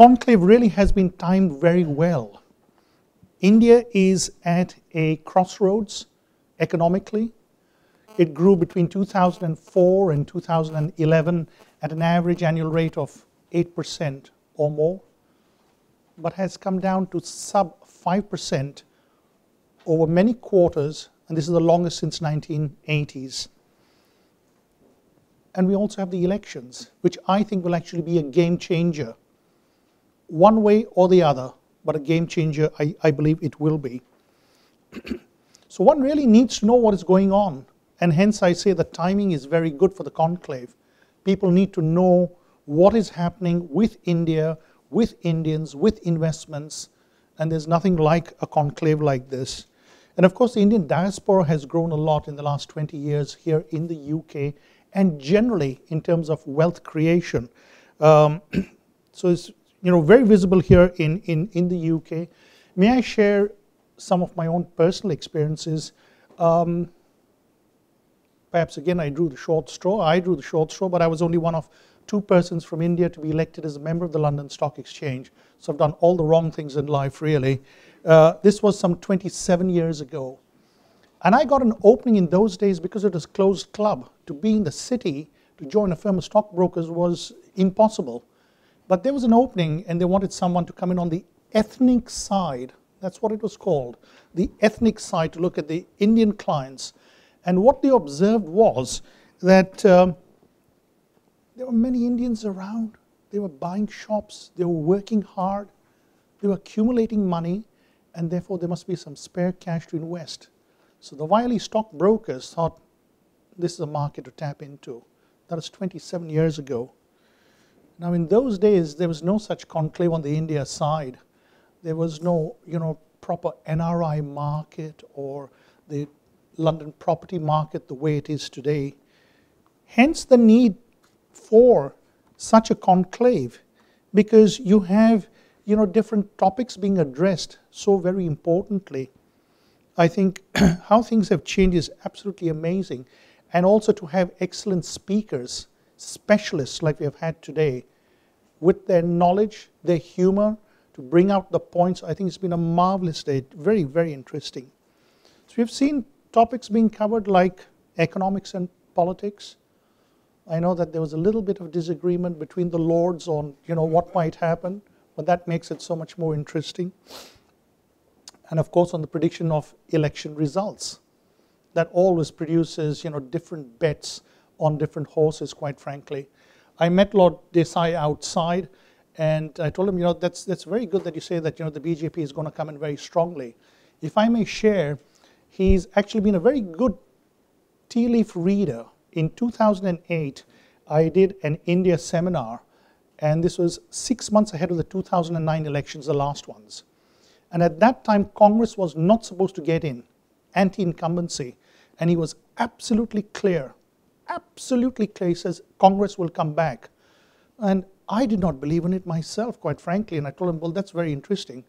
conclave really has been timed very well. India is at a crossroads economically. It grew between 2004 and 2011 at an average annual rate of 8% or more, but has come down to sub 5% over many quarters, and this is the longest since 1980s. And we also have the elections, which I think will actually be a game changer, one way or the other, but a game changer I believe it will be. So one really needs to know what is going on, and hence I say the timing is very good for the conclave. People need to know what is happening with India, with Indians, with investments, and there's nothing like a conclave like this. And of course the Indian diaspora has grown a lot in the last 20 years here in the UK, and generally in terms of wealth creation. So it's very visible here in the UK. May I share some of my own personal experiences? Perhaps again I drew the short straw, but I was only one of 2 persons from India to be elected as a member of the London Stock Exchange. So I've done all the wrong things in life, really. This was some 27 years ago. And I got an opening in those days because it was a closed club. To be in the city, to join a firm of stockbrokers was impossible. But there was an opening, and they wanted someone to come in on the ethnic side. That's what it was called, the ethnic side, to look at the Indian clients. And what they observed was that there were many Indians around. They were buying shops, they were working hard, they were accumulating money, and therefore there must be some spare cash to invest. So the wily stockbrokers thought this is a market to tap into. That was 27 years ago. Now in those days, there was no such conclave on the India side. There was no proper NRI market or the London property market the way it is today. Hence the need for such a conclave, because you have different topics being addressed so very importantly. I think how things have changed is absolutely amazing, and also to have excellent speakers, specialists like we have had today, with their knowledge, their humor, to bring out the points. I think it's been a marvelous day, very, very interesting. So we've seen topics being covered like economics and politics. I know that there was a little bit of disagreement between the lords on what might happen, but that makes it so much more interesting. And of course on the prediction of election results. That always produces different bets on different horses, quite frankly. I met Lord Desai outside, and I told him, that's very good that you say that the BJP is going to come in very strongly. If I may share, he's actually been a very good tea leaf reader. In 2008, I did an India seminar, and this was 6 months ahead of the 2009 elections, the last ones. And at that time, Congress was not supposed to get in, anti-incumbency. And he was absolutely clear. He says, Congress will come back. And I did not believe in it myself, quite frankly. And I told him, well, that's very interesting.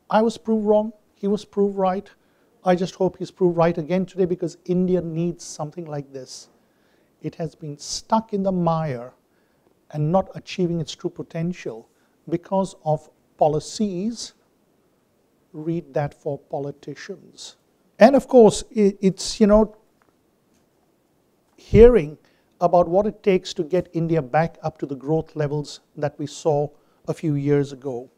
I was proved wrong. He was proved right. I just hope he's proved right again today, because India needs something like this. It has been stuck in the mire and not achieving its true potential because of policies. Read that for politicians. And of course, it's, hearing about what it takes to get India back up to the growth levels that we saw a few years ago.